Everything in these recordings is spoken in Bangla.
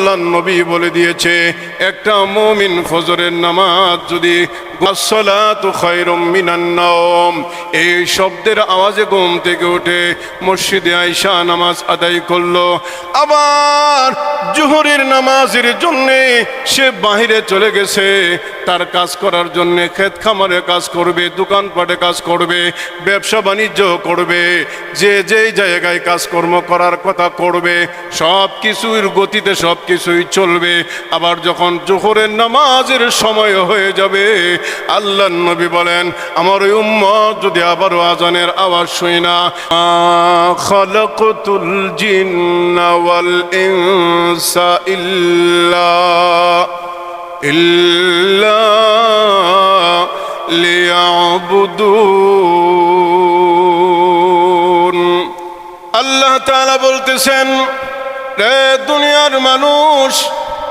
আল্লাহর নবী বলে দিয়েছে, একটা মুমিন ফজরের নামাজ যদি আসসালাতু খায়রুম মিনান নাওম এই শব্দের আওয়াজে ঘুম থেকে উঠে মসজিদে আয়েশা নামাজ আদায় করলো, আবার জোহরের নামাজের জন্য সে বাহিরে চলে গেছে, তার কাজ করার জন্য ক্ষেত খামারে কাজ করবে, দোকানপাটে কাজ করবে, ব্যবসা বাণিজ্য করবে, যে যেই জায়গায় কাজকর্ম করার কথা করবে, সব কিছুর গতিতে সব কিছুই চলবে। আবার যখন জোহরের নামাজের সময় হয়ে যাবে, আল্লাহর নবী বলেন, আমার ওই উম্মত যদি আবারও আজানের আওয়াজ শুই না, খালাকাতুল জিন্না ওয়াল ইনসা ইল্লা লিয়াবুদুন। আল্লাহ তাআলা বলতেছেন, রে দুনিয়ার মানুষ,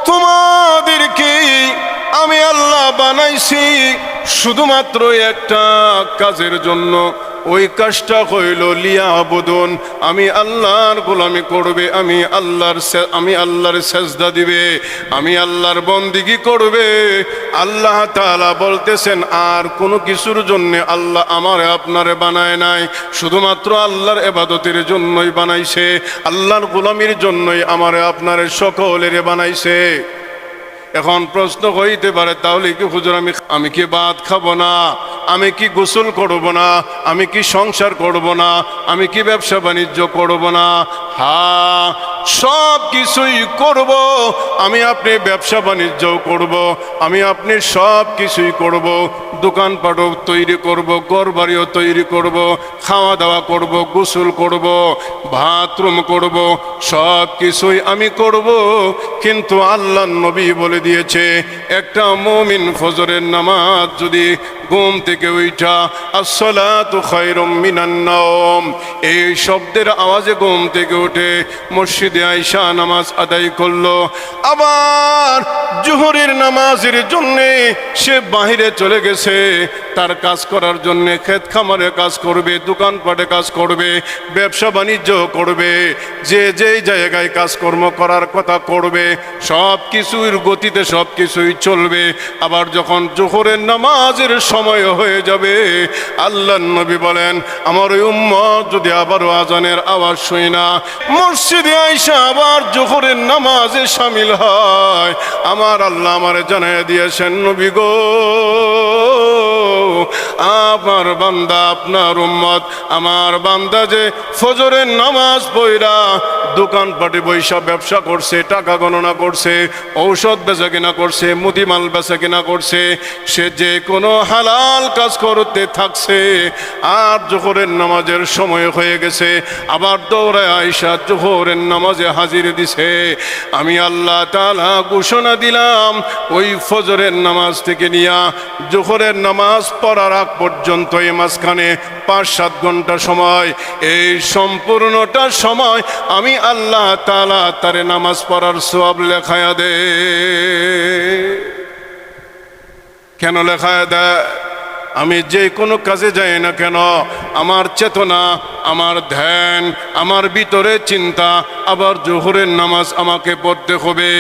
তোমাদেরকে আমি আল্লাহ বানাইছি শুধুমাত্র একটা কাজের জন্য। ওই কাজটা হইল লিয়াবুদুন, আমি আল্লাহর গোলামি করবে, আমি আল্লাহর সেজদা দিবে, আমি আল্লাহর বন্দিগি করবে। আল্লাহ তাআলা বলতেছেন, আর কোনো কিছুর জন্য আল্লাহ আমারে আপনারে বানায় নাই, শুধুমাত্র আল্লাহর ইবাদতের জন্যই বানাইছে, আল্লাহর গোলামির জন্যই আমারে আপনারে সকলেরে বানাইছে। এখন প্রশ্ন হইতে পারে, তাহলে কি হুজুর আমি কি ভাত খাবো না, আমি কি গোসল করব না, আমি কি সংসার করব না, আমি কি ব্যবসা বাণিজ্য করব না? হ্যাঁ, সব কিছুই করব। আমি আপনি ব্যবসা বাণিজ্যও করব, আমি আপনি সব কিছুই করব, দোকানপাটও তৈরি করব, ঘরবাড়িও তৈরি করব, খাওয়া দাওয়া করব, গোসল করব, বাথরুম করব, সব কিছুই আমি করব। কিন্তু আল্লাহর নবী বলে দিয়েছে, একটা মুমিন ফজরের নামাজ যদি ঘুম থেকে উঠা আসসালাতু খায়রুম মিনান নাওম এই শব্দের আওয়াজে ঘুম থেকে উঠে মসজিদে আয়েশা নামাজ আদায় করলো, আবার জোহরের নামাজের জন্য সে বাহিরে চলে গেছে, তার কাজ করার জন্য ক্ষেত খামারে কাজ করবে, দোকানপাটে কাজ করবে, ব্যবসা বাণিজ্য করবে, যে যেই জায়গায় কাজকর্ম করার কথা করবে, সব কিছুর গতিতে সব কিছুই চলবে। আবার যখন জোহরের নামাজের সময় হয়ে যাবে, আল্লাহর নবী বলেন, আমার ওই উম্মত যদি আবারও আজানের আওয়াজ শুই না মসজিদে আয়েশা আবার জোহরের নামাজে শামিল হয়, আমার আল্লাহ আমারে জানায় দিয়েছেন, নবী গো, আমার বান্দা, আপনার উম্মত, আমার বান্দা যে ফজরের নামাজ পড়া দোকানপাটে বৈশা ব্যবসা করছে, টাকা গণনা করছে, ঔষধ বেচা কিনা করছে, মুদিমাল বেচা কিনা করছে, সে যে কোনো হালাল কাজ করতে থাকছে, আর জোহরের নামাজের সময় হয়ে গেছে, আবার দৌড়ায় আয়েশা জোহরের নামাজে হাজির দিছে। আমি আল্লাহ তাআলা ঘোষণা দিলাম, ওই ফজরের নামাজ থেকে নিয়া জোহরের নামাজ পড়ার আগ পর্যন্ত এই মাঝখানে 5-7 ঘন্টা সময়, এই সম্পূর্ণটা সময় আমি আল্লাহ তাআলা তারে নামাজ পড়ার সওয়াব লেখায়া দে। কেন লেখায়া দেয়? আমি যে কোনো কাজে যাই না কেন, আমার চেতনা, আমার ধ্যান, আমার ভিতরে চিন্তা, আবার জোহরের নামাজ আমাকে পড়তে হবে।